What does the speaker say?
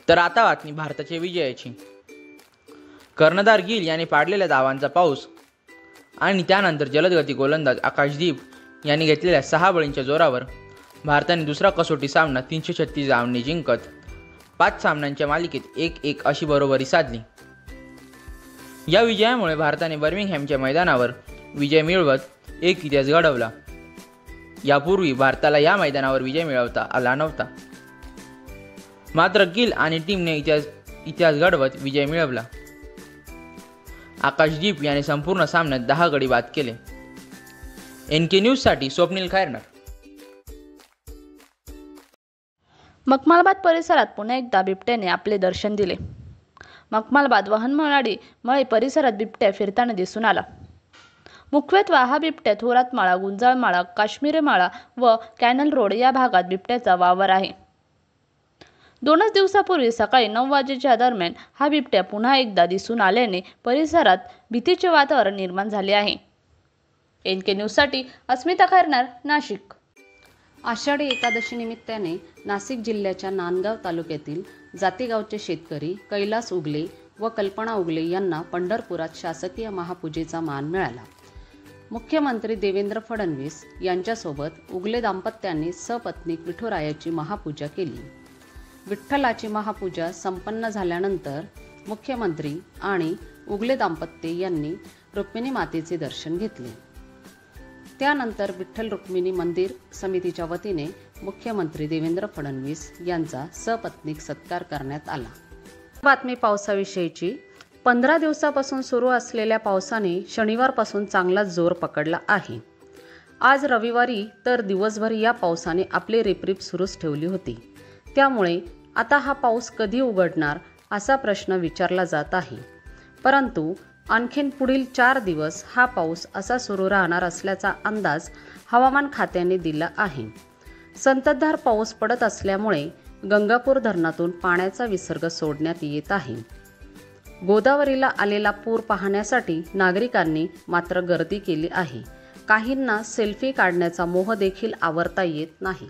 तर आता बातमी भारताच्या विजयाची। कर्णधार गिल यांनी पाडलेल्या धावांचा पाऊस आणि त्यानंतर जलदगती गोलंदाज आकाशदीप यांनी घेतलेल्या 6 बळींच्या जोरावर भारताने दुसरा कसोटी सामना 336 धावांनी जिंकत 5 सामन्यांच्या मालिकेत 1-1 अशी बरोबरी साधली। या विजयामुळे भारताने बर्मिंगहॅमच्या मैदानावर विजय मिळवत एक इतिहास घडवला। यापूर्वी भारताला या मैदानावर विजय मिळवता आला नव्हता, मात्र गिल आणि टीमने इतिहास घडवत विजय मिळवला। आकाशदीप याने संपूर्ण सामन्यात 10 गडी बाद केले। NK न्यूजसाठी स्वप्नील खैरनार। मखमालबाद परिसरात पुन्हा एकदा बिबट्याने आपले दर्शन दिले। मखमालबाद वहनमळाडी मळे परिसरात बिबट्या फिरताना दिसून आला। मुख्यत्वे हा बिबट्या थोरातमाळा, गुंजाळमाळा, काश्मीरी माळा व कॅनल रोड या भागात बिबट्याचा वावर आहे। 2 दिवसापूर्वी सकाळी 9 वाजेच्या दरम्यान हा बिबट्या पुन्हा एकदा दिसून आल्याने परिसरात भीतीचे वातावरण निर्माण झाले आहे। NK न्यूजसाठी अस्मिता खैरनार, नाशिक। आषाढी एकादशी निमित्ताने नाशिक जिल्ह्याच्या नांदगाव तालुक्यातील जातेगावचे शेतकरी कैलास उगले व कल्पना उगले यांना पंढरपुरात शासकीय महापूजेचा मान मिळाला। मुख्यमंत्री देवेंद्र फडणवीस यांच्यासोबत उगले दाम्पत्यांनी सपत्नीक विठुरायाची महापूजा केली। विठ्ठलाची महापूजा संपन्न झाल्यानंतर मुख्यमंत्री आणि उगले दाम्पत्य यांनी रुक्मिणी मातेचे दर्शन घेतले। त्यानंतर विठ्ठल रुक्मिणी मंदिर समितीच्या वतीने मुख्यमंत्री देवेंद्र फडणवीस यांचा सपत्नीक सत्कार करण्यात आला। बातमी पावसाविषयीची। 15 दिवसापासून सुरू असलेल्या पावसाने शनिवारपासून चांगलाच जोर पकडला आहे। आज रविवारी तर दिवसभर या पावसाने आपली रिपरिप सुरूच ठेवली होती। त्यामुळे आता हा पाऊस कधी उघडणार असा प्रश्न विचारला जात आहे, परंतु आणखीन पुढील 4 दिवस हा पाऊस असा सुरू राहणार असल्याचा अंदाज हवामान खात्याने दिला आहे। संततधार पाऊस पडत असल्यामुळे गंगापूर धरणातून पाण्याचा विसर्ग सोडण्यात येत आहे। गोदावरीला आलेला पूर पाहण्यासाठी नागरिकांनी मात्र गर्दी केली आहे। काहींना सेल्फी काढण्याचा मोह देखील आवरता येत नाही।